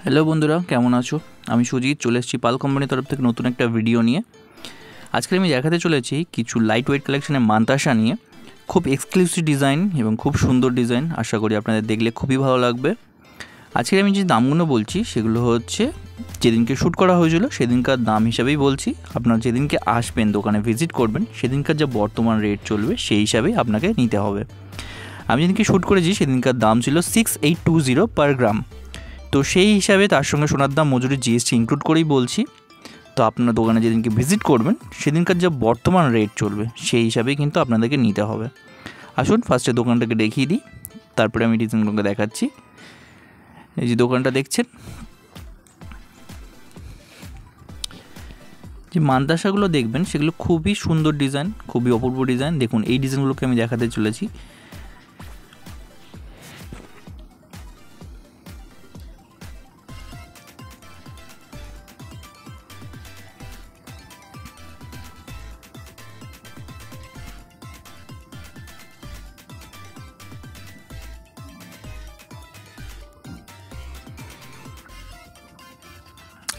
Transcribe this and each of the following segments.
Hello বন্ধুরা, কেমন আছো? আমি সুজিত চলে এসেছি পাল কোম্পানির তরফ থেকে নতুন একটা ভিডিও নিয়ে। আজকে আমি দেখাতে চলেছি কিছু লাইট ওয়েট কালেকশনের মান্তাসা নিয়ে। খুব এক্সক্লুসিভ ডিজাইন এবং খুব সুন্দর ডিজাইন, আশা করি আপনাদের দেখলে খুবই ভালো লাগবে। আজকে আমি যে দামগুলো বলছি সেগুলো হচ্ছে যেদিনকে শ্যুট করা হয়েছিল সেদিনকার দাম হিসাবেই বলছি। আপনারা যেদিনকে আসবেন, দোকানে ভিজিট করবেন, সেদিনকার যা বর্তমান রেট চলবে সেই হিসাবেই আপনাকে নিতে হবে। আমি যেদিনকে শ্যুট করেছি সেদিনকার দাম ছিল 6820 পার গ্রাম। তো সেই হিসাবে তার সঙ্গে সোনার দাম, মজুরি, জিএসটি ইনক্লুড করেই বলছি। তো আপনার দোকানে যেদিনকে ভিজিট করবেন সেদিনকার যা বর্তমান রেট চলবে সেই হিসাবেই কিন্তু আপনাদেরকে নিতে হবে। আসুন ফার্স্টে দোকানটাকে দেখিয়ে দিই, তারপরে আমি ডিজাইনগুলোকে দেখাচ্ছি। এই যে দোকানটা দেখছেন, যে মান্তাসাগুলো দেখবেন সেগুলো খুবই সুন্দর ডিজাইন, খুবই অপূর্ব ডিজাইন। দেখুন এই ডিজাইনগুলোকে আমি দেখাতে চলেছি।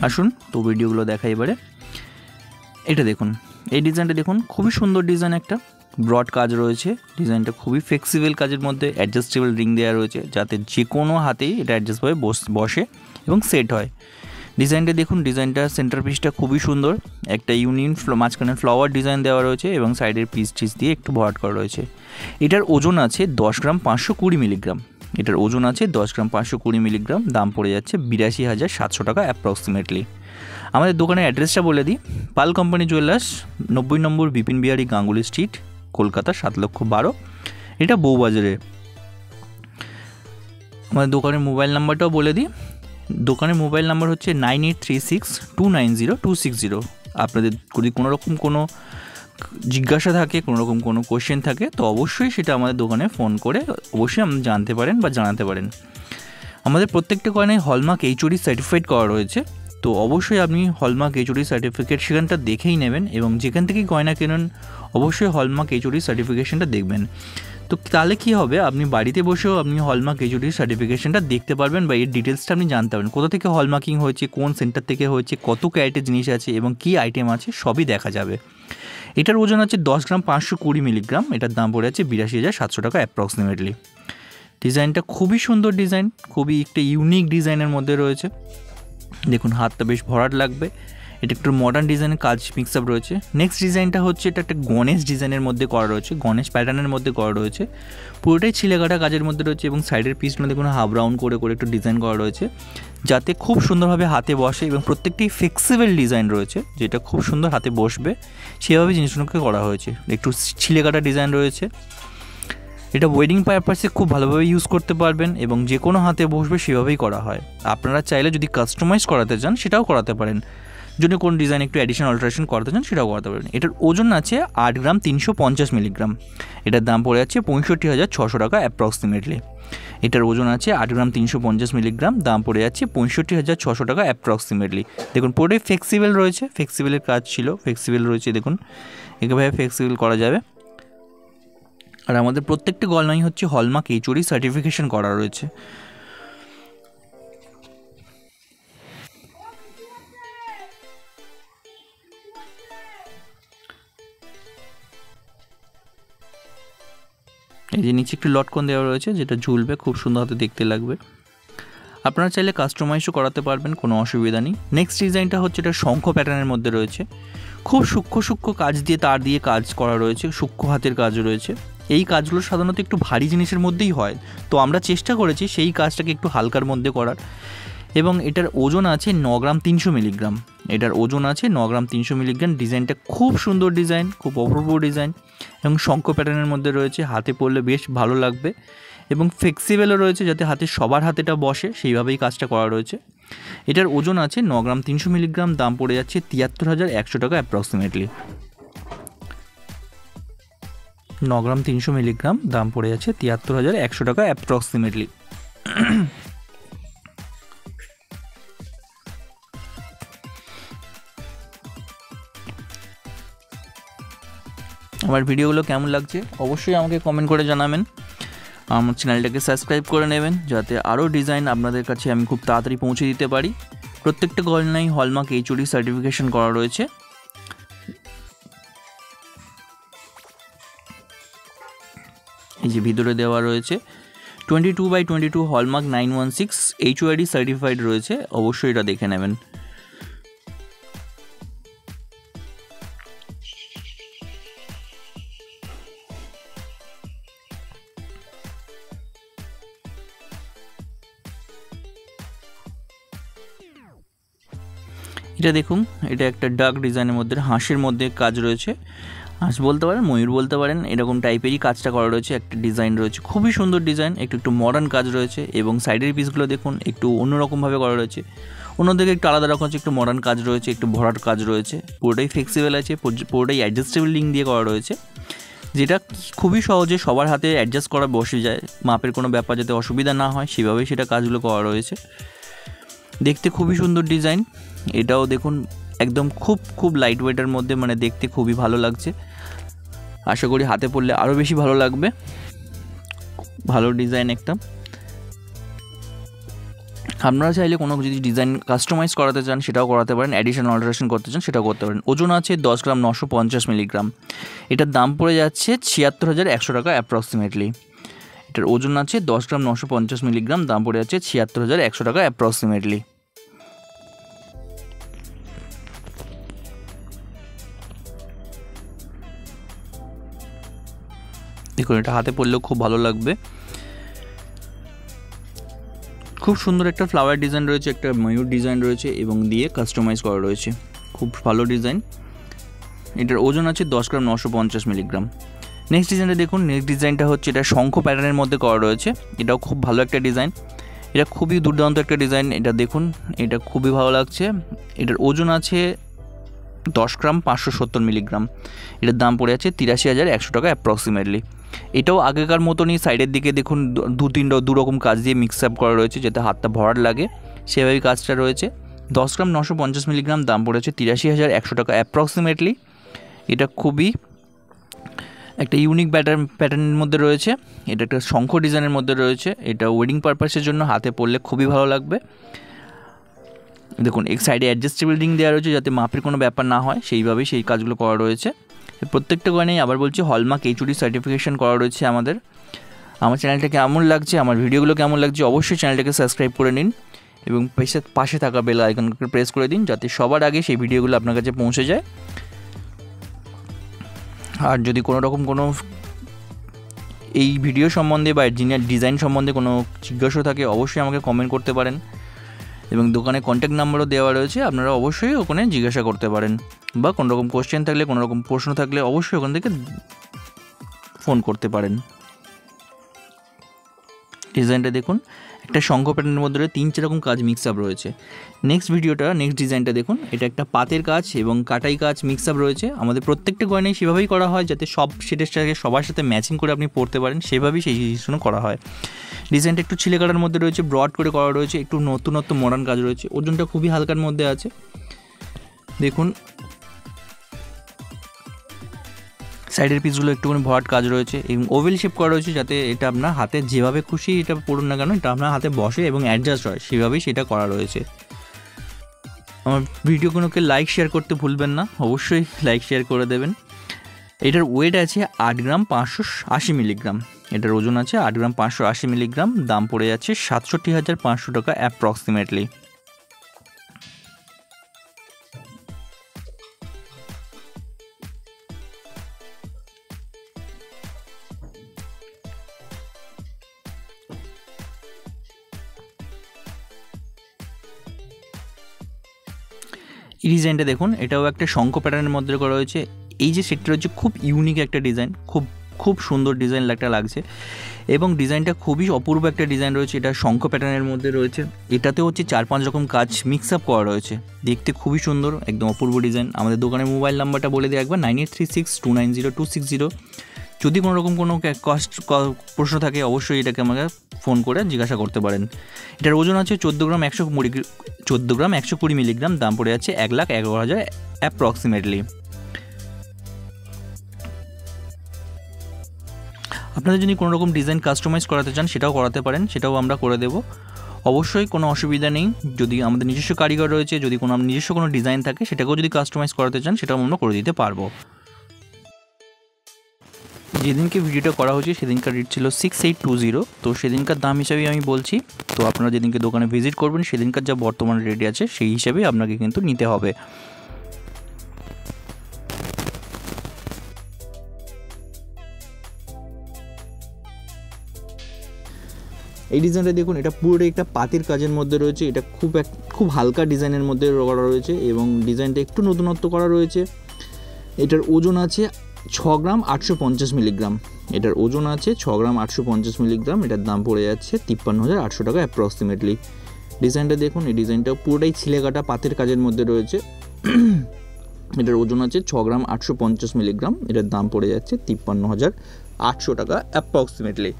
আসুন তো ভিডিওগুলো দেখাই এবারে। এটা দেখুন, এই ডিজাইনটা দেখুন, খুবই সুন্দর ডিজাইন, একটা ব্রড কাজ রয়েছে। ডিজাইনটা খুবই ফ্লেক্সিবল কাজের মধ্যে, অ্যাডজাস্টেবল রিং দেওয়া রয়েছে যাতে যে কোনো হাতেই এটা অ্যাডজাস্টভাবে বসে এবং সেট হয়। ডিজাইনটা দেখুন, ডিজাইনটা সেন্টার পিসটা খুবই সুন্দর, একটা ইউনিক মাঝখানে ফ্লাওয়ার ডিজাইন দেওয়া রয়েছে এবং সাইডের পিস দিয়ে একটু ভরাট করা রয়েছে। এটার ওজন আছে 10 গ্রাম 520 মিলিগ্রাম। এটার ওজন আছে 10 গ্রাম 520 মিলিগ্রাম। দাম পড়ে যাচ্ছে 82,700 টাকা অ্যাপ্রক্সিমেটলি। আমাদের দোকানের অ্যাড্রেসটা বলে দিই, পাল কোম্পানি জুয়েলার্স, 90 নম্বর বিপিন বিহারী গাঙ্গুলি স্ট্রিট, কলকাতা 7,12,000। এটা বউবাজারে। আমাদের দোকানের মোবাইল নাম্বারটাও বলে দিই, দোকানের মোবাইল নাম্বার হচ্ছে 9836290260। আপনাদের যদি কোনোরকম কোনো জিজ্ঞাসা থাকে, কোনোরকম কোনো কোয়েশ্চেন থাকে, তো অবশ্যই সেটা আমাদের দোকানে ফোন করে অবশ্যই আপনি জানতে পারেন বা জানাতে পারেন। আমাদের প্রত্যেকটা গয়নায় হলমার্ক এইচওডি সার্টিফাইড করা রয়েছে। তো অবশ্যই আপনি হলমার্ক এইচওডি সার্টিফিকেট সেখানটা দেখেই নেবেন, এবং যেখান থেকেই গয়না কেনেন অবশ্যই হলমার্ক এইচওডি সার্টিফিকেশনটা দেখবেন। তো তাহলে কী হবে, আপনি বাড়িতে বসেও আপনি হলমার্ক এইচওডির সার্টিফিকেশনটা দেখতে পারবেন বা এর ডিটেলসটা আপনি জানতে পারবেন, কোথা থেকে হলমার্কিং হয়েছে, কোন সেন্টার থেকে হয়েছে, কত ক্যারেটের জিনিস আছে এবং কী আইটেম আছে সবই দেখা যাবে। এটার ওজন আছে 10 গ্রাম 520 মিলিগ্রাম। এটার দাম পড়ে আছে 82,700 টাকা অ্যাপ্রক্সিমেটলি। ডিজাইনটা খুবই সুন্দর ডিজাইন, খুবই একটা ইউনিক ডিজাইনের মধ্যে রয়েছে। দেখুন হাতটা বেশ ভরাট লাগবে। এটা একটু মডার্ন ডিজাইনের কাজ মিক্স আপ রয়েছে। নেক্সট ডিজাইনটা হচ্ছে এটা একটা গণেশ ডিজাইনের মধ্যে করা রয়েছে, গণেশ প্যাটার্নের মধ্যে করা রয়েছে। পুরোটাই ছিলেকাটা কাজের মধ্যে রয়েছে এবং সাইডের পিসগুলো দেখুন হাফ রাউন্ড করে একটু ডিজাইন করা রয়েছে যাতে খুব সুন্দরভাবে হাতে বসে, এবং প্রত্যেকটি ফ্লেক্সিবল ডিজাইন রয়েছে যেটা খুব সুন্দর হাতে বসবে সেভাবে জিনিসগুলোকে করা হয়েছে। একটু ছিলেকাটা ডিজাইন রয়েছে। এটা ওয়েডিং পারপাসে খুব ভালোভাবে ইউজ করতে পারবেন এবং যে কোনো হাতে বসবে সেভাবেই করা হয়। আপনারা চাইলে যদি কাস্টমাইজ করাতে চান সেটাও করাতে পারেন, যদি কোনো ডিজাইন একটু অ্যাডিশন অল্টারেশন করাতে চান সেটাও করাতে পারেন। এটার ওজন আছে 8 গ্রাম 350 মিলিগ্রাম। এটার দাম পড়ে যাচ্ছে 65,600 টাকা অ্যাপ্রক্সিমেটলি। এটার ওজন আছে 8 গ্রাম 350 মিলিগ্রাম, দাম পড়ে যাচ্ছে 65,600 টাকা অ্যাপ্রক্সিমেটলি। দেখুন পুরোটাই ফ্লেক্সিবল রয়েছে, ফ্লেক্সিবলের কাজ ছিল, ফ্লেক্সিবল রয়েছে। দেখুন এভাবে ফ্লেক্সিবল করা যাবে। আর আমাদের প্রত্যেকটা গয়নাই হচ্ছে হলমার্ক এইচওডি সার্টিফিকেশন করা রয়েছে। এই যে নিচে একটু লটকন দেওয়া রয়েছে যেটা ঝুলবে, খুব সুন্দর হাতে দেখতে লাগবে। আপনারা চাইলে কাস্টমাইজও করাতে পারবেন, কোনো অসুবিধা নেই। নেক্সট ডিজাইনটা হচ্ছে এটা শঙ্খ প্যাটার্নের মধ্যে রয়েছে, খুব সূক্ষ্ম কাজ দিয়ে তার দিয়ে কাজ করা রয়েছে, সূক্ষ্ম হাতের কাজ রয়েছে। এই কাজগুলো সাধারণত একটু ভারী জিনিসের মধ্যেই হয়, তো আমরা চেষ্টা করেছি সেই কাজটাকে একটু হালকার মধ্যে করার। এবং এটার ওজন আছে 9 গ্রাম 300 মিলিগ্রাম। এটার ওজন আছে 9 গ্রাম 300 মিলিগ্রাম। ডিজাইনটা খুব সুন্দর ডিজাইন, খুব অপূর্ব ডিজাইন এবং শঙ্খ প্যাটার্নের মধ্যে রয়েছে। হাতে পরলে বেশ ভালো লাগবে এবং ফ্লেক্সিবলও রয়েছে যাতে হাতে সবার হাতেটা বসে সেইভাবেই কাজটা করা রয়েছে। এটার ওজন আছে 9 গ্রাম 300 মিলিগ্রাম। দাম পড়ে যাচ্ছে 73,100 টাকা অ্যাপ্রক্সিমেটলি। 9 গ্রাম 300 মিলিগ্রাম, দাম পড়ে যাচ্ছে 73,100 টাকা অ্যাপ্রক্সিমেটলি। আমার ভিডিওগুলো কেমন লাগছে অবশ্যই আমাকে কমেন্ট করে জানাবেন। আমার চ্যানেলটাকে সাবস্ক্রাইব করে নেবেন, যাতে আরও ডিজাইন আপনাদের কাছে আমি খুব তাড়াতাড়ি পৌঁছে দিতে পারি। প্রত্যেকটা গয়নাই হলমার্ক HOD সার্টিফিকেশন করা রয়েছে। এই যে ভিতরে দেওয়া রয়েছে 22/22 হলমার্ক 916 HOD সার্টিফাইড রয়েছে, অবশ্যই এটা দেখে নেবেন। এটা দেখুন, এটা একটা ডাক ডিজাইনের মধ্যে হাঁসের মধ্যে কাজ রয়েছে, হাঁস বলতে পারেন, ময়ূর বলতে পারেন, এরকম টাইপেরই কাজটা করা রয়েছে। একটা ডিজাইন রয়েছে, খুবই সুন্দর ডিজাইন, একটু মডার্ন কাজ রয়েছে এবং সাইডের পিসগুলো দেখুন একটু অন্যরকমভাবে করা রয়েছে, অন্যদিকে একটু আলাদা রকম একটু মডার্ন কাজ রয়েছে, একটু ভরাট কাজ রয়েছে, পুরোটাই ফ্লেক্সিবল আছে, পুরোটাই অ্যাডজাস্টেবল লিঙ্ক দিয়ে করা রয়েছে, যেটা খুবই সহজে সবার হাতে অ্যাডজাস্ট করা বসে যায়, মাপের কোনো ব্যাপার যাতে অসুবিধা না হয় সেভাবেই সেটা কাজগুলো করা রয়েছে। দেখতে খুবই সুন্দর ডিজাইন। এটাও দেখুন একদম খুব লাইট ওয়েটের মধ্যে, মানে দেখতে খুবই ভালো লাগছে। আশা করি হাতে পড়লে আরও বেশি ভালো লাগবে। ভালো ডিজাইন একটা। আপনারা চাইলে কোনো যদি ডিজাইন কাস্টমাইজ করাতে চান সেটাও করাতে পারেন, অ্যাডিশনাল অল্টারেশন করতে চান সেটাও করতে পারেন। ওজন আছে 10 গ্রাম 950 মিলিগ্রাম। এটার দাম পড়ে যাচ্ছে 76,100 টাকা অ্যাপ্রক্সিমেটলি। এটার ওজন আছে 10 গ্রাম 950 মিলিগ্রাম, দাম পড়ে যাচ্ছে 76,100 টাকা অ্যাপ্রক্সিমেটলি। দেখুন, এটা হাতে পড়লেও খুব ভালো লাগবে। খুব সুন্দর একটা ফ্লাওয়ার ডিজাইন রয়েছে, একটা ময়ূর ডিজাইন রয়েছে এবং দিয়ে কাস্টমাইজ করা রয়েছে, খুব ভালো ডিজাইন। এটার ওজন আছে 10 গ্রাম 950 মিলিগ্রাম। নেক্সট ডিজাইনটা দেখুন, নেক্সট ডিজাইনটা হচ্ছে এটা শঙ্খ প্যাটার্নের মধ্যে করা রয়েছে, এটাও খুব ভালো একটা ডিজাইন, এটা খুবই দুর্দান্ত একটা ডিজাইন। এটা দেখুন, এটা খুবই ভালো লাগছে। এটার ওজন আছে 10 গ্রাম 570 মিলিগ্রাম। এটার দাম পড়ে আছে 83,100 টাকা অ্যাপ্রক্সিমেটলি। এটাও আগেকার মতনই সাইডের দিকে দেখুন দু রকম কাজ দিয়ে মিক্স আপ করা রয়েছে, যাতে হাতটা ভরাট লাগে সেভাবেই কাজটা রয়েছে। 10 গ্রাম 950 মিলিগ্রাম, দাম পড়েছে 83,100 টাকা অ্যাপ্রক্সিমেটলি। এটা খুবই একটা ইউনিক প্যাটার্নের মধ্যে রয়েছে, এটা একটা শঙ্খ ডিজাইনের মধ্যে রয়েছে। এটা ওয়েডিং পারপাসের জন্য হাতে পরলে খুবই ভালো লাগবে। দেখুন, এক সাইডে অ্যাডজাস্টেবল রিং দেওয়া রয়েছে, যাতে মাপের কোনো ব্যাপার না হয় সেইভাবেই সেই কাজগুলো করা রয়েছে। প্রত্যেকটা গয়নাই আবার বলছি হলমার্ক HOD সার্টিফিকেশন করা রয়েছে আমাদের। আমার চ্যানেলটা কেমন লাগছে, আমার ভিডিওগুলো কেমন লাগছে, অবশ্যই চ্যানেলটাকে সাবস্ক্রাইব করে নিন এবং পাশে থাকা বেল আইকনকে প্রেস করে দিন, যাতে সবার আগে সেই ভিডিওগুলো আপনার কাছে পৌঁছে যায়। আর যদি কোনো রকম কোনো এই ভিডিও সম্বন্ধে বা ডিজাইন সম্বন্ধে কোনো জিজ্ঞাসা থাকে, অবশ্যই আমাকে কমেন্ট করতে পারেন এবং দোকানে কন্ট্যাক্ট নাম্বারও দেওয়া রয়েছে, আপনারা অবশ্যই ওখানে জিজ্ঞাসা করতে পারেন, বা কোনো রকম কোশ্চেন থাকলে, কোনো রকম প্রশ্ন থাকলে অবশ্যই ওখান থেকে ফোন করতে পারেন। ডিজাইনটা দেখুন, একটা শঙ্খ প্যাটার্নের মধ্যে 3-4 রকম কাজ মিক্স আপ রয়েছে। নেক্সট ডিজাইনটা দেখুন, এটা একটা পাতের কাজ এবং কাটাই কাজ মিক্স আপ রয়েছে। আমাদের প্রত্যেকটা গয়নাই সেভাবেই করা হয়, যাতে সব সেটের সাথে সবার সাথে ম্যাচিং করে আপনি পরতে পারেন, সেভাবেই সেই জিনিসগুলো করা হয়। ডিজাইনটা একটু ছিলে কাটার মধ্যে রয়েছে, ব্রড করে করা রয়েছে, একটু নতুনত্ব মডার্ন কাজ রয়েছে। ওজনটা খুবই হালকার মধ্যে আছে। দেখুন, সাইডের পিসগুলো একটুখানি ভরাট কাজ রয়েছে এবং ওভেল শেপ করা রয়েছে, যাতে এটা আপনার হাতে যেভাবে খুশি এটা পড়ুন না কেন, এটা আপনার হাতে বসে এবং অ্যাডজাস্ট হয়, সেভাবেই সেটা করা রয়েছে। আমার ভিডিওগুলোকে লাইক শেয়ার করতে ভুলবেন না, অবশ্যই লাইক শেয়ার করে দেবেন। এটার ওয়েট আছে 8 গ্রাম 580 মিলিগ্রাম। এটার ওজন আছে 8 গ্রাম 580 মিলিগ্রাম, দাম পড়ে যাচ্ছে 67,500 টাকা অ্যাপ্রক্সিমেটলি। এই ডিজাইনটা দেখুন, এটাও একটা শঙ্খ প্যাটার্নের মধ্যে করা রয়েছে। এই যে সেটটা রয়েছে খুব ইউনিক একটা ডিজাইন, খুব সুন্দর ডিজাইন একটা লাগছে এবং ডিজাইনটা খুবই অপূর্ব একটা ডিজাইন রয়েছে। এটা শঙ্খ প্যাটার্নের মধ্যে রয়েছে, এটাতে হচ্ছে 4-5 রকম কাজ মিক্স আপ করা রয়েছে, দেখতে খুবই সুন্দর, একদম অপূর্ব ডিজাইন। আমাদের দোকানের মোবাইল নাম্বারটা বলে দিয়ে একবার 9836290260। যদি কোনো রকম কোনো প্রশ্ন থাকে, অবশ্যই এটাকে আমাকে ফোন করে জিজ্ঞাসা করতে পারেন। এটার ওজন আছে 14 গ্রাম 120 মিলিগ্রাম, দাম পড়ে যাচ্ছে 1,11,000 অ্যাপ্রক্সিমেটলি। আপনাদের যদি কোনো রকম ডিজাইন কাস্টমাইজ করাতে চান সেটাও করাতে পারেন, সেটাও আমরা করে দেবো, অবশ্যই কোনো অসুবিধা নেই। যদি আমাদের নিজস্ব কারিগর রয়েছে, যদি কোনো নিজস্ব কোনো ডিজাইন থাকে সেটাকেও যদি কাস্টমাইজ করাতে চান সেটাও আমরা করে দিতে পারবো। যেদিনকে ভিডিওটা করা হয়েছে সেদিনকার রেট ছিল 6820, তো সেদিনকার দাম হিসাবেই আমি বলছি। তো আপনারা যেদিনকে দোকানে ভিজিট করবেন সেদিনকার যা বর্তমান রেট আছে সেই হিসাবে আপনাকে কিন্তু নিতে হবে। এই ডিজাইনটা দেখুন, এটা পুরোটাই একটা পাতির কাজের মধ্যে রয়েছে। এটা খুব হালকা ডিজাইনের মধ্যে করা রয়েছে এবং ডিজাইনটা একটু নতুনত্ব করা রয়েছে। এটার ওজন আছে 6 গ্রাম 850 মিলিগ্রাম। এটার ওজন আছে 6 গ্রাম 850 মিলিগ্রাম। এটার দাম পড়ে যাচ্ছে 53,800 টাকা অ্যাপ্রক্সিমেটলি। ডিজাইনটা দেখুন, এই ডিজাইনটা পুরোটাই ছিলে কাটা পাতের কাজের মধ্যে রয়েছে। এটার ওজন আছে 6 গ্রাম 850 মিলিগ্রাম। এটার দাম পড়ে যাচ্ছে 53,800 টাকা অ্যাপ্রক্সিমেটলি।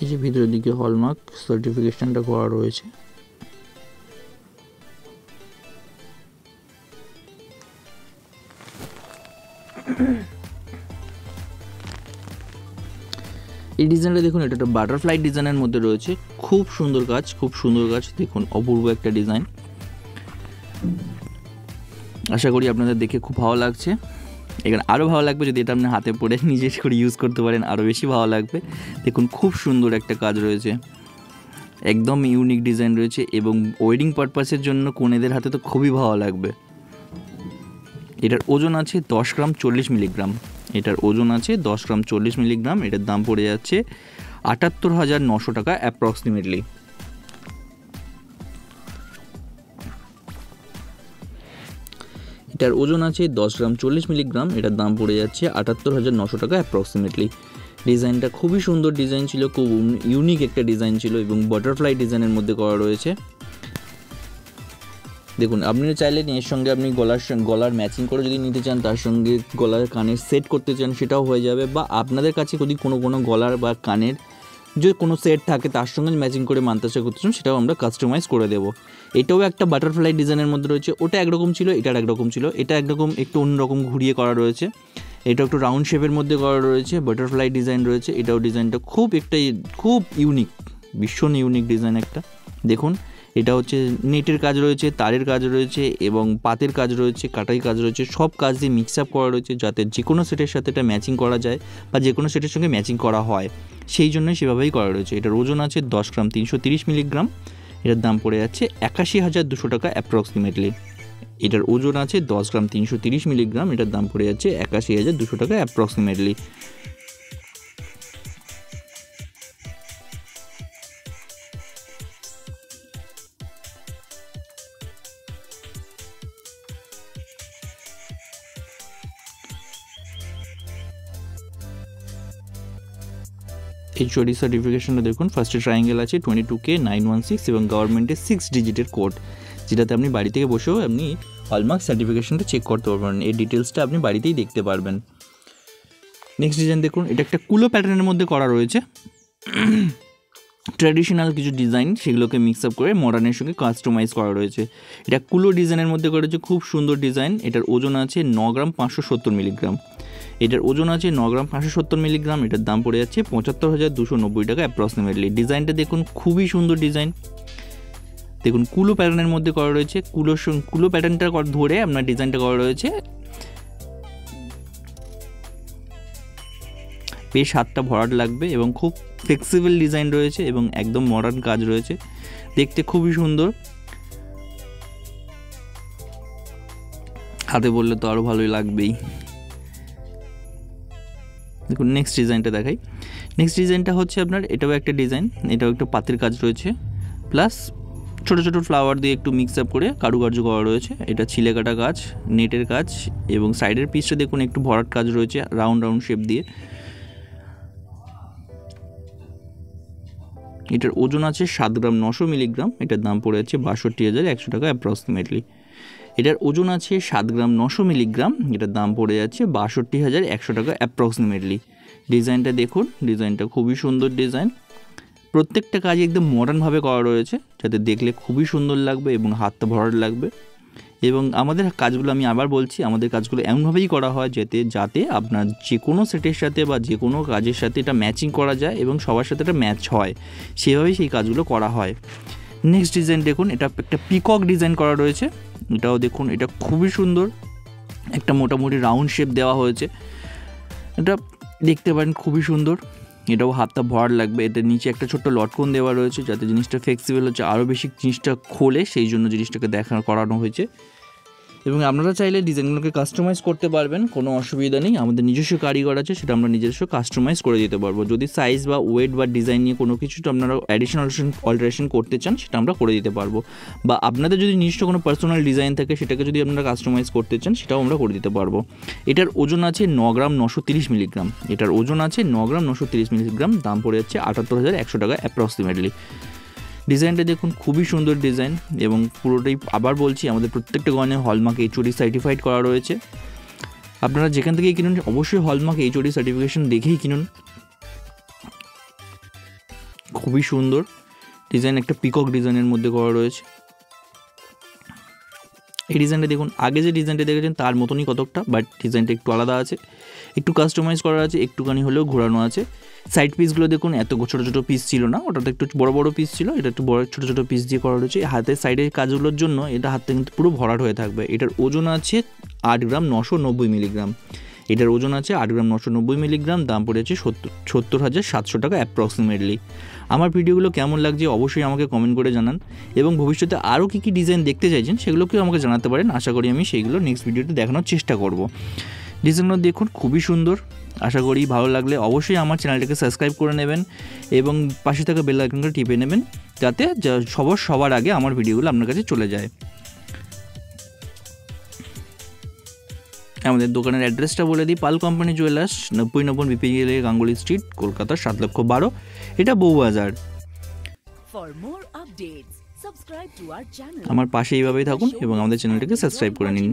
এই যে ভিতরের দিকে হলমার্ক সার্টিফিকেশনটা করা রয়েছে। এই ডিজাইনটা দেখুন, এটা একটা বাটারফ্লাই ডিজাইনের মধ্যে রয়েছে। খুব সুন্দর কাজ, খুব সুন্দর কাজ, দেখুন অপূর্ব একটা ডিজাইন। আশা করি আপনাদের দেখে খুব ভালো লাগছে। এখানে আরও ভালো লাগবে যদি এটা আপনি হাতে পড়ে নিজে করে ইউজ করতে পারেন, আরও বেশি ভালো লাগবে। দেখুন খুব সুন্দর একটা কাজ রয়েছে, একদম ইউনিক ডিজাইন রয়েছে এবং ওয়েডিং পারপাসের জন্য কনেদের হাতে তো খুবই ভালো লাগবে। এটার ওজন আছে 10 গ্রাম 40 মিলিগ্রাম। এটার ওজন আছে 10 গ্রাম 40 মিলিগ্রাম। এটার দাম পড়ে যাচ্ছে 78,900 টাকা অ্যাপ্রক্সিমেটলি। এটার ওজন আছে 10 গ্রাম 40 মিলিগ্রাম। এটার দাম পড়ে যাচ্ছে 78,900 টাকা অ্যাপ্রক্সিমেটলি। ডিজাইনটা খুবই সুন্দর ডিজাইন ছিল, খুব ইউনিক একটা ডিজাইন ছিল এবং বাটারফ্লাই ডিজাইনের মধ্যে করা রয়েছে। দেখুন, আপনি চাইলে এর সঙ্গে আপনি গলার ম্যাচিং করে যদি নিতে চান, তার সঙ্গে গলার কানের সেট করতে চান সেটাও হয়ে যাবে, বা আপনাদের কাছে যদি কোনো গলার বা কানের যে কোনো সেট থাকে তার সঙ্গে ম্যাচিং করে মানতাসা করতে চান সেটাও আমরা কাস্টমাইজ করে দেবো। এটাও একটা বাটারফ্লাই ডিজাইনের মধ্যে রয়েছে। ওটা একরকম ছিল, এটার একরকম ছিল। এটা একরকম একটু অন্যরকম ঘুরিয়ে করা রয়েছে, এটা একটু রাউন্ড শেপের মধ্যে করা রয়েছে, বাটারফ্লাই ডিজাইন রয়েছে। এটাও ডিজাইনটা খুব ইউনিক, ভীষণ ইউনিক ডিজাইন একটা। দেখুন, এটা হচ্ছে নেটের কাজ রয়েছে, তারের কাজ রয়েছে এবং পাতের কাজ রয়েছে, কাটাই কাজ রয়েছে, সব কাজ দিয়ে মিক্স আপ করা রয়েছে যাতে যে কোনো সেটের সাথে এটা ম্যাচিং করা যায় বা যে কোনো সেটের সঙ্গে ম্যাচিং করা হয়, সেই জন্যই সেভাবেই করা রয়েছে। এটার ওজন আছে 10 গ্রাম 330 মিলিগ্রাম। এটার দাম পড়ে যাচ্ছে 81,200 টাকা অ্যাপ্রক্সিমেটলি। এটার ওজন আছে 10 গ্রাম 330 মিলিগ্রাম। এটার দাম পড়ে যাচ্ছে 81,200 টাকা অ্যাপ্রক্সিমেটলি। HOD সার্টিফিকেশনটা দেখুন, ফার্স্টে ট্রায়াঙ্গেল আছে 22K916 এবং গভর্নমেন্টের 6 ডিজিটের কোড, যেটাতে আপনি বাড়ি থেকে বসেও আপনি হলমার্ক সার্টিফিকেশনটা চেক করতে পারবেন। এই ডিটেলসটা আপনি বাড়িতেই দেখতে পারবেন। নেক্সট ডিজাইন দেখুন, এটা একটা কুলো প্যাটার্নের মধ্যে করা রয়েছে। ট্র্যাডিশনাল কিছু ডিজাইন সেগুলোকে মিক্স আপ করে মডার্নের সঙ্গে কাস্টমাইজ করা রয়েছে। এটা কুলো ডিজাইনের মধ্যে করা রয়েছে, খুব সুন্দর ডিজাইন। এটার ওজন আছে 9 গ্রাম 570 মিলিগ্রাম। এটার ওজন আছে 9 গ্রাম 570 মিলিগ্রাম। এটার দাম পড়ে যাচ্ছে 75,290 টাকা অ্যাপ্রক্সিমেটলি। ডিজাইনটা দেখুন, খুবই সুন্দর ডিজাইন। দেখুন, কুলো প্যাটার্নের মধ্যে করা রয়েছে। কুলো প্যাটার্নটা ধরে আপনার ডিজাইনটা করা রয়েছে। বেশ হাতটা ভরাট লাগবে এবং খুব ফ্লেক্সিবল ডিজাইন রয়েছে এবং একদম মডার্ন কাজ রয়েছে, দেখতে খুবই সুন্দর। হাতে বললে তো আরও ভালোই লাগবেই। দেখুন, নেক্সট ডিজাইনটা দেখাই। নেক্সট ডিজাইনটা হচ্ছে আপনার, এটাও একটা ডিজাইন, এটাও একটা পাতের কাজ রয়েছে, প্লাস ছোটো ছোটো ফ্লাওয়ার দিয়ে একটু মিক্স আপ করে কারুকার্য করা রয়েছে। এটা ছিলে কাটা কাজ, নেটের কাজ এবং সাইডের পিসটা দেখুন একটু ভরাট কাজ রয়েছে রাউন্ড শেপ দিয়ে। এটার ওজন আছে 7 গ্রাম 900 মিলিগ্রাম, এটার দাম পড়ে যাচ্ছে 62,100 টাকা অ্যাপ্রক্সিমেটলি। এটার ওজন আছে 7 গ্রাম 900 মিলিগ্রাম, এটার দাম পড়ে যাচ্ছে 62,100 টাকা অ্যাপ্রক্সিমেটলি। ডিজাইনটা দেখুন, ডিজাইনটা খুবই সুন্দর ডিজাইন, প্রত্যেকটা কাজ একদম মডার্নভাবে করা রয়েছে, যাতে দেখলে খুবই সুন্দর লাগবে এবং হাতটা ভরাট লাগবে। এবং আমাদের কাজগুলো আমি আবার বলছি, আমাদের কাজগুলো এমনভাবেই করা হয় যাতে আপনার যে কোনো সেটের সাথে বা যে কোনো কাজের সাথে এটা ম্যাচিং করা যায় এবং সবার সাথে এটা ম্যাচ হয়, সেভাবেই সেই কাজগুলো করা হয়। নেক্সট ডিজাইন দেখুন, এটা একটা পিকক ডিজাইন করা রয়েছে, এটাও দেখুন, এটা খুবই সুন্দর, একটা মোটামুটি রাউন্ড শেপ দেওয়া হয়েছে, এটা দেখতে পারেন খুবই সুন্দর। এটাও হাতটা ভরাট লাগবে। এটার নিচে একটা ছোট্ট লটকন দেওয়া রয়েছে, যাতে জিনিসটা ফ্লেক্সিবল হচ্ছে, আরও বেশি জিনিসটা খোলে, সেই জন্য জিনিসটাকে করানো হয়েছে। এবং আপনারা চাইলে ডিজাইনগুলোকে কাস্টমাইজ করতে পারবেন, কোনো অসুবিধা নেই। আমাদের নিজস্ব কারিগর আছে, সেটা আমরা নিজস্ব কাস্টমাইজ করে দিতে পারবো। যদি সাইজ বা ওয়েট বা ডিজাইন নিয়ে কোনো কিছু আপনারা অ্যাডিশনাল অল্টারেশন করতে চান, সেটা আমরা করে দিতে পারবো। বা আপনাদের যদি নিজস্ব কোনো পার্সোনাল ডিজাইন থাকে, সেটাকে যদি আপনারা কাস্টমাইজ করতে চান, সেটাও আমরা করে দিতে পারবো। এটার ওজন আছে 9 গ্রাম 930 মিলিগ্রাম, এটার ওজন আছে 9 গ্রাম 930 মিলিগ্রাম, দাম পড়ে যাচ্ছে 78,100 টাকা অ্যাপ্রক্সিমেটলি। ডিজাইনটা দেখুন, খুবই সুন্দর ডিজাইন, এবং পুরোটাই আবার বলছি, আমাদের প্রত্যেকটা গয়না হলমার্ক HOD সার্টিফাইড করা রয়েছে। আপনারা যেখান থেকেই কিনুন, অবশ্যই হলমার্ক HOD সার্টিফিকেশন দেখেই কিনুন। খুবই সুন্দর ডিজাইন, একটা পিকক ডিজাইনের মধ্যে করা রয়েছে। এই ডিজাইনটা দেখুন, আগে যে ডিজাইনটা দেখেছেন তার মতনই কতকটা, বাট ডিজাইনটা একটু আলাদা আছে, একটু কাস্টমাইজ করা আছে, একটুখানি হলেও ঘোরানো আছে। সাইড পিসগুলো দেখুন, এত ছোটো ছোটো পিস ছিল না, ওটাতে একটু বড় বড় পিস ছিল, এটা একটু বড় ছোটো ছোটো পিস দিয়ে করা রয়েছে। হাতের সাইডের কাজগুলোর জন্য এটা হাতটা কিন্তু পুরো ভরাট হয়ে থাকবে। এটার ওজন আছে 8 গ্রাম 990 মিলিগ্রাম, এটার ওজন আছে 8 গ্রাম 990 মিলিগ্রাম, দাম পড়েছে 70,700 টাকা অ্যাপ্রক্সিমেটলি। আমার ভিডিওগুলো কেমন লাগছে অবশ্যই আমাকে কমেন্ট করে জানান, এবং ভবিষ্যতে আরও কী কী ডিজাইন দেখতে চাইছেন সেগুলোকেও আমাকে জানাতে পারেন। আশা করি আমি সেইগুলো নেক্সট ভিডিওতে দেখানোর চেষ্টা করব। ডিজাইনগুলো দেখুন, খুবই সুন্দর। আশা করি ভালো লাগলে অবশ্যই আমার চ্যানেলটাকে সাবস্ক্রাইব করে নেবেন এবং পাশে থাকা বেল আইকনটা টিপে নেবেন, যাতে সবার আগে আমার ভিডিওগুলো আপনার কাছে চলে যায়। আমাদের দোকানের অ্যাড্রেসটা বলে দিই, Pal company jewellers, 90 BPL Ganguly street, Kolkata 7,12,000, এটা বউবাজার। আমার পাশে এইভাবেই থাকুন এবং আমাদের চ্যানেলটাকে সাবস্ক্রাইব করে নিন।